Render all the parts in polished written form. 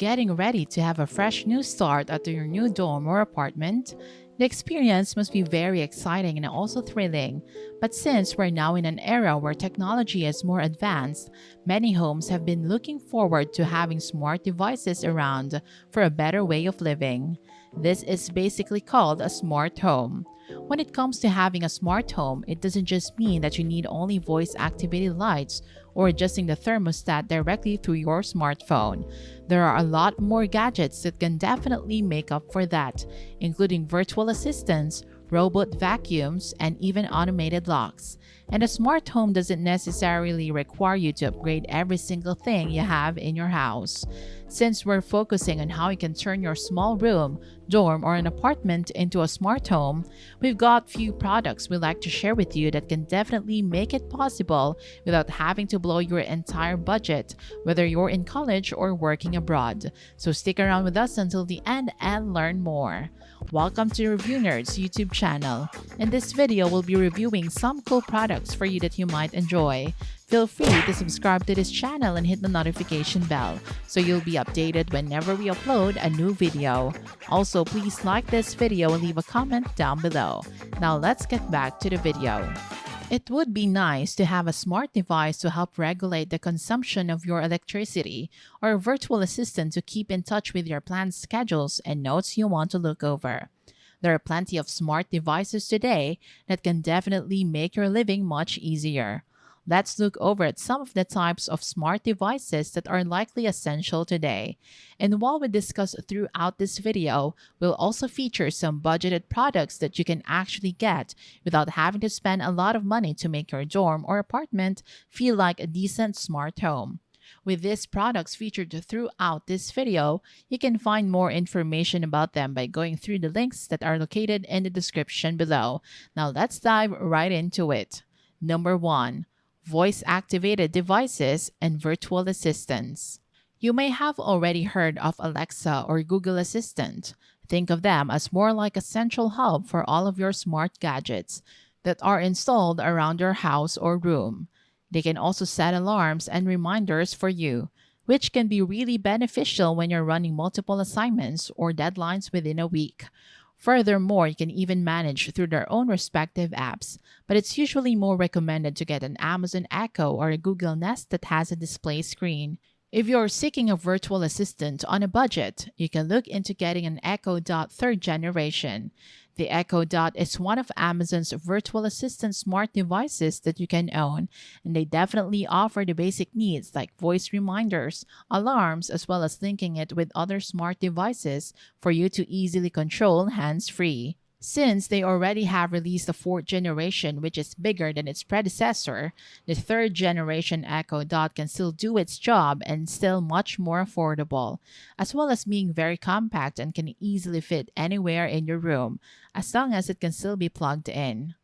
getting ready to have a fresh new start at your new dorm or apartment? The experience must be very exciting and also thrilling. But since we're now in an era where technology is more advanced, many homes have been looking forward to having smart devices around for a better way of living. This is basically called a smart home. When it comes to having a smart home, it doesn't just mean that you need only voice activated lights or adjusting the thermostat directly through your smartphone. There are a lot more gadgets that can definitely make up for that, including virtual assistants, robot vacuums, and even automated locks. And a smart home doesn't necessarily require you to upgrade every single thing you have in your house. Since we're focusing on how you can turn your small room, dorm, or an apartment into a smart home, we've got few products we'd like to share with you that can definitely make it possible without having to blow your entire budget, whether you're in college or working abroad. So stick around with us until the end and learn more. Welcome to Review Nerds YouTube channel. In this video, we'll be reviewing some cool products for you that you might enjoy. Feel free to subscribe to this channel and hit the notification bell so you'll be updated whenever we upload a new video. Also, please like this video and leave a comment down below. Now let's get back to the video. It would be nice to have a smart device to help regulate the consumption of your electricity, or a virtual assistant to keep in touch with your planned schedules and notes you want to look over. There are plenty of smart devices today that can definitely make your living much easier. Let's look over at some of the types of smart devices that are likely essential today. And while we discuss throughout this video, we'll also feature some budgeted products that you can actually get without having to spend a lot of money to make your dorm or apartment feel like a decent smart home. With these products featured throughout this video, you can find more information about them by going through the links that are located in the description below. Now let's dive right into it. Number 1. Voice-activated devices and virtual assistants. You may have already heard of Alexa or Google Assistant. Think of them as more like a central hub for all of your smart gadgets that are installed around your house or room. They can also set alarms and reminders for you, which can be really beneficial when you're running multiple assignments or deadlines within a week. Furthermore, you can even manage through their own respective apps, but it's usually more recommended to get an Amazon Echo or a Google Nest that has a display screen. If you're seeking a virtual assistant on a budget, you can look into getting an Echo Dot 3rd generation. The Echo Dot is one of Amazon's virtual assistant smart devices that you can own, and they definitely offer the basic needs like voice reminders, alarms, as well as linking it with other smart devices for you to easily control hands-free. Since they already have released the 4th generation, which is bigger than its predecessor, the 3rd generation Echo Dot can still do its job and still much more affordable, as well as being very compact and can easily fit anywhere in your room, as long as it can still be plugged in.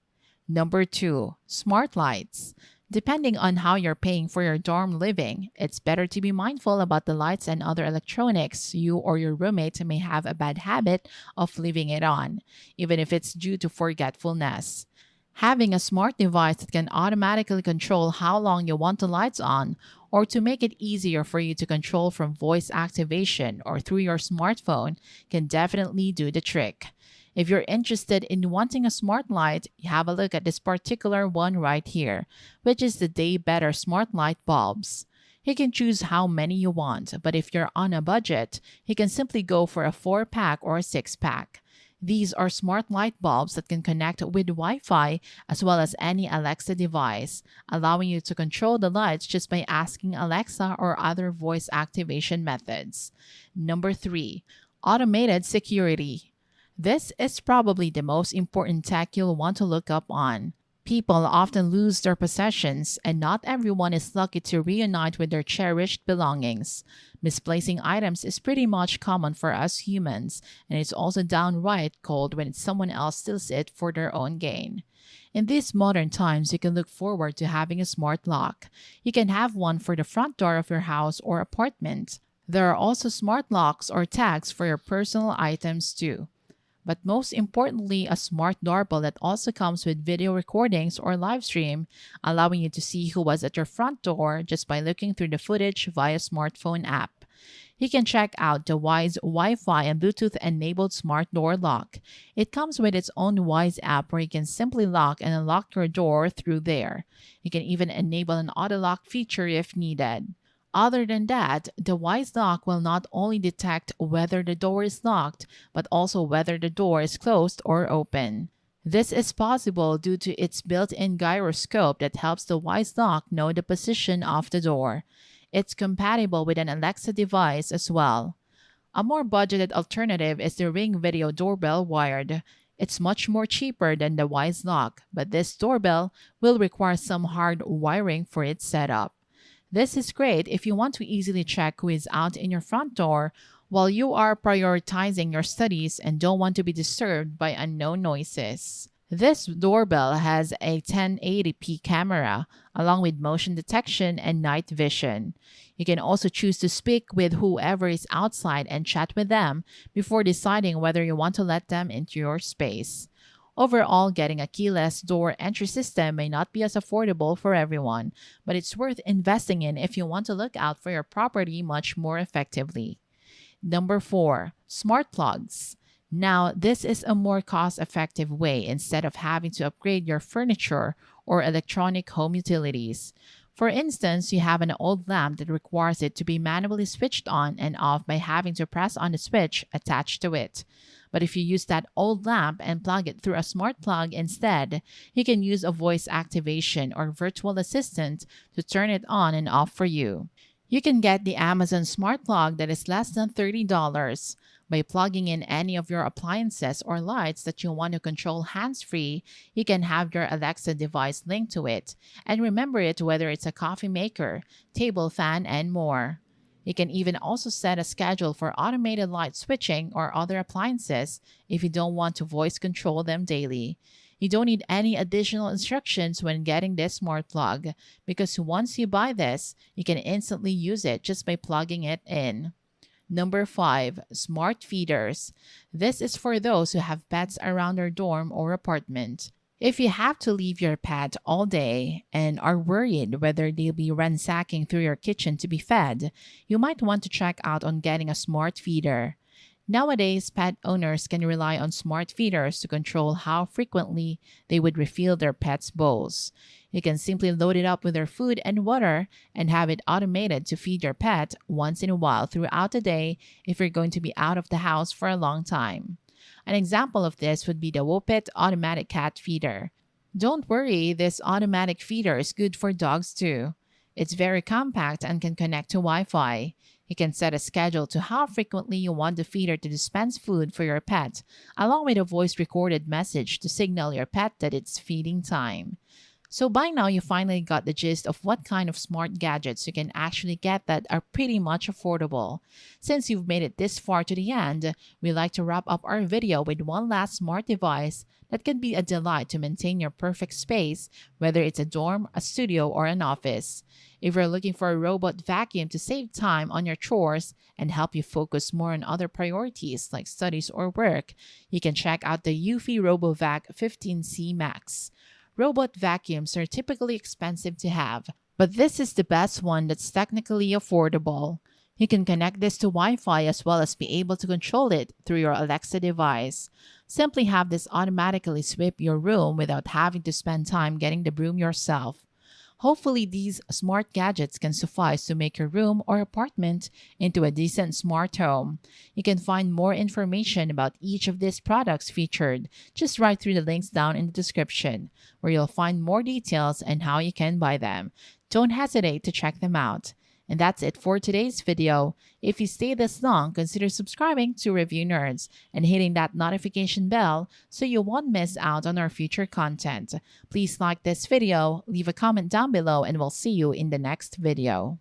Number 2. Smart lights. Depending on how you're paying for your dorm living, it's better to be mindful about the lights and other electronics you or your roommate may have a bad habit of leaving it on, even if it's due to forgetfulness. Having a smart device that can automatically control how long you want the lights on, or to make it easier for you to control from voice activation or through your smartphone, can definitely do the trick. If you're interested in wanting a smart light, have a look at this particular one right here, which is the DAYBETTER smart light bulbs. You can choose how many you want, but if you're on a budget, you can simply go for a 4-pack or a 6-pack. These are smart light bulbs that can connect with Wi-Fi as well as any Alexa device, allowing you to control the lights just by asking Alexa or other voice activation methods. Number 3. Automated security. This is probably the most important tech you'll want to look up on. People often lose their possessions, and not everyone is lucky to reunite with their cherished belongings. Misplacing items is pretty much common for us humans, and it's also downright cold when someone else steals it for their own gain. In these modern times, you can look forward to having a smart lock. You can have one for the front door of your house or apartment. There are also smart locks or tags for your personal items too. But most importantly, a smart doorbell that also comes with video recordings or live stream, allowing you to see who was at your front door just by looking through the footage via smartphone app. You can check out the Wyze Wi-Fi and Bluetooth-enabled smart door lock. It comes with its own Wyze app where you can simply lock and unlock your door through there. You can even enable an auto lock feature if needed. Other than that, the Wyze lock will not only detect whether the door is locked, but also whether the door is closed or open. This is possible due to its built-in gyroscope that helps the Wyze lock know the position of the door. It's compatible with an Alexa device as well. A more budgeted alternative is the Ring Video Doorbell Wired. It's much more cheaper than the Wyze lock, but this doorbell will require some hard wiring for its setup. This is great if you want to easily check who is out in your front door while you are prioritizing your studies and don't want to be disturbed by unknown noises. This doorbell has a 1080p camera, along with motion detection and night vision. You can also choose to speak with whoever is outside and chat with them before deciding whether you want to let them into your space. Overall, getting a keyless door entry system may not be as affordable for everyone, but it's worth investing in if you want to look out for your property much more effectively. Number 4. Smart plugs. Now, this is a more cost-effective way instead of having to upgrade your furniture or electronic home utilities. For instance, you have an old lamp that requires it to be manually switched on and off by having to press on the switch attached to it. But if you use that old lamp and plug it through a smart plug instead, you can use a voice activation or virtual assistant to turn it on and off for you. You can get the Amazon Smart Plug that is less than $30. By plugging in any of your appliances or lights that you want to control hands-free, you can have your Alexa device linked to it and remember it whether it's a coffee maker, table fan, and more. You can even also set a schedule for automated light switching or other appliances if you don't want to voice control them daily. You don't need any additional instructions when getting this smart plug because once you buy this, you can instantly use it just by plugging it in. Number 5. Smart feeders. This is for those who have pets around their dorm or apartment. If you have to leave your pet all day and are worried whether they'll be ransacking through your kitchen to be fed, you might want to check out on getting a smart feeder. Nowadays, pet owners can rely on smart feeders to control how frequently they would refill their pets' bowls. You can simply load it up with their food and water and have it automated to feed your pet once in a while throughout the day if you're going to be out of the house for a long time. An example of this would be the WOPET automatic cat feeder. Don't worry, this automatic feeder is good for dogs too. It's very compact and can connect to Wi-Fi. You can set a schedule to how frequently you want the feeder to dispense food for your pet, along with a voice-recorded message to signal your pet that it's feeding time. So by now, you finally got the gist of what kind of smart gadgets you can actually get that are pretty much affordable. Since you've made it this far to the end, we like to wrap up our video with one last smart device that can be a delight to maintain your perfect space, whether it's a dorm, a studio, or an office. If you're looking for a robot vacuum to save time on your chores and help you focus more on other priorities like studies or work, you can check out the eufy RoboVac 15C Max. Robot vacuums are typically expensive to have, but this is the best one that's technically affordable. You can connect this to Wi-Fi as well as be able to control it through your Alexa device. Simply have this automatically sweep your room without having to spend time getting the broom yourself. Hopefully, these smart gadgets can suffice to make your room or apartment into a decent smart home. You can find more information about each of these products featured just right through the links down in the description, where you'll find more details and how you can buy them. Don't hesitate to check them out. And that's it for today's video. If you stayed this long, consider subscribing to Review Nerds and hitting that notification bell so you won't miss out on our future content. Please like this video, leave a comment down below, and we'll see you in the next video.